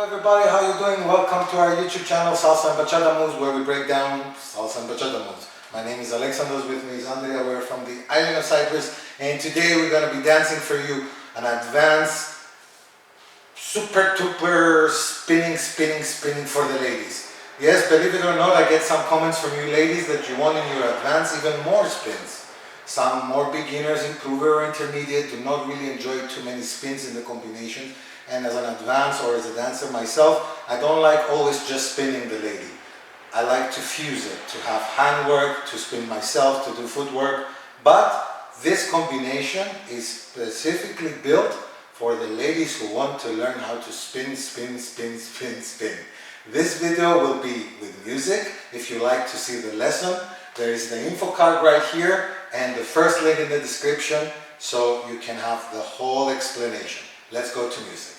everybody, how you doing? Welcome to our YouTube channel Salsa and Bachata Moves, where we break down Salsa and Bachata Moves. My name is Alexandros, with me is Andrea, we're from the Island of Cyprus, and today we're going to be dancing for you an advanced super duper spinning for the ladies. Yes, believe it or not, I get some comments from you ladies that you want in your advance even more spins. Some more beginners, improver or intermediate do not really enjoy too many spins in the combination. And as an advance or as a dancer myself, I don't like always just spinning the lady. I like to fuse it, to have handwork, to spin myself, to do footwork. But this combination is specifically built for the ladies who want to learn how to spin. This video will be with music. If you like to see the lesson, there is the info card right here and the first link in the description, so you can have the whole explanation. Let's go to music.